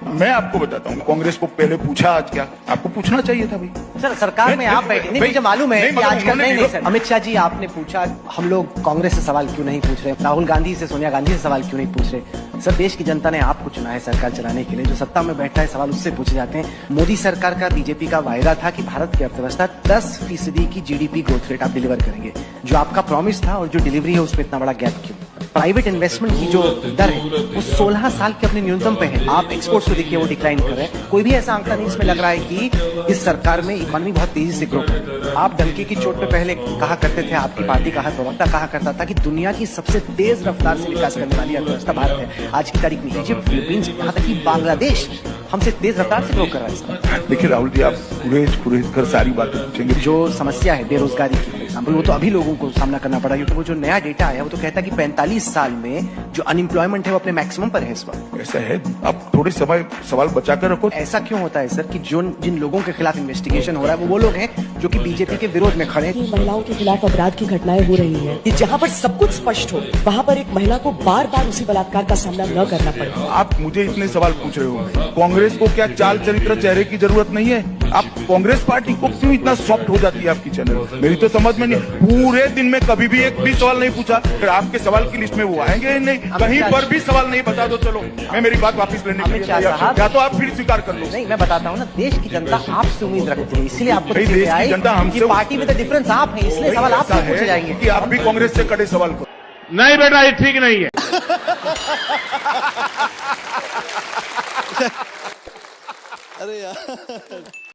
मैं आपको बताता हूँ, कांग्रेस को पहले पूछा आज क्या, आपको पूछना चाहिए था भाई। सर सरकार में आप बैठे नहीं, मुझे मालूम है कि आजकल नहीं सर। अमित शाह जी आपने पूछा हम लोग कांग्रेस से सवाल क्यों नहीं पूछ रहे, राहुल गांधी से सोनिया गांधी से सवाल क्यों नहीं पूछ रहे। सर देश की जनता ने आपको चुना है सरकार चलाने के लिए, जो सत्ता में बैठा है सवाल उससे पूछे जाते हैं। मोदी सरकार का बीजेपी का वायदा था कि भारत की अर्थव्यवस्था 10% की जीडीपी ग्रोथ रेट आप डिलीवर करेंगे, जो आपका प्रॉमिस था और जो डिलीवरी है उसमें इतना बड़ा गैप क्यों। प्राइवेट इन्वेस्टमेंट की जो दर है वो 16 साल के अपने न्यूनतम पे है। आप एक्सपोर्ट्स को देखिए वो डिक्लाइन कर रहे हैं। कोई भी ऐसा आंकड़ा नहीं इसमें लग रहा है कि इस सरकार में इकोनॉमी बहुत तेजी से ग्रो कर रही है। आप डंके की चोट पे पहले कहा करते थे, आपकी पार्टी का हर प्रवक्ता कहा करता था कि दुनिया की सबसे तेज रफ्तार से विकास करने वाली अर्थव्यवस्था भारत है। आज की तारीख में इजिप्ट, फिलीपींस, यहाँ तक कि बांग्लादेश हमसे तेज रफ्तार से ग्रो कर रहा है। देखिए राहुल जी, आप पूरे कर सारी बातें पूछेंगे। जो समस्या है बेरोजगारी की एग्जाम्पल, वो तो अभी लोगों को सामना करना पड़ा, क्योंकि वो जो नया डेटा आया वो तो कहता है कि 45 साल में जो अनएम्प्लॉयमेंट है वो अपने मैक्सिमम पर है इस वक्त। ऐसा है, आप थोड़े सवाल बचा कर रखो। ऐसा क्यों होता है सर कि जिन लोगों के खिलाफ इन्वेस्टिगेशन हो रहा है वो लोग हैं जो कि बीजेपी के विरोध में खड़े हैं। महिलाओं के खिलाफ अपराध की घटनाएं हो रही है, जहाँ पर सब कुछ स्पष्ट हो वहाँ पर एक महिला को बार बार उसी बलात्कार का सामना न करना पड़े। आप मुझे इतने सवाल पूछ रहे हो, कांग्रेस को क्या चाल चरित्र चेहरे की जरूरत नहीं है? आप कांग्रेस पार्टी को क्यों इतना सॉफ्ट हो जाती है आपकी चैनल? मेरी तो समझ में नहीं। पूरे दिन में कभी भी एक भी सवाल नहीं पूछा, फिर आपके सवाल की लिस्ट में वो आएंगे नहीं, कहीं पर भी सवाल नहीं। बता दो, चलो मैं मेरी बात वापस लेने के लिए तैयार हूं, या तो आप फिर स्वीकार कर लो। नहीं मैं बताता हूँ ना, देश की जनता आपसे उम्मीद रखती है, इसलिए आपको देश की जनता हमसे, पार्टी में तो डिफरेंस आप है, इसलिए सवाल आपसे पूछे जाएंगे कि आप भी कांग्रेस से कड़े सवाल करो। नहीं बेटा, ये ठीक नहीं है। अरे यार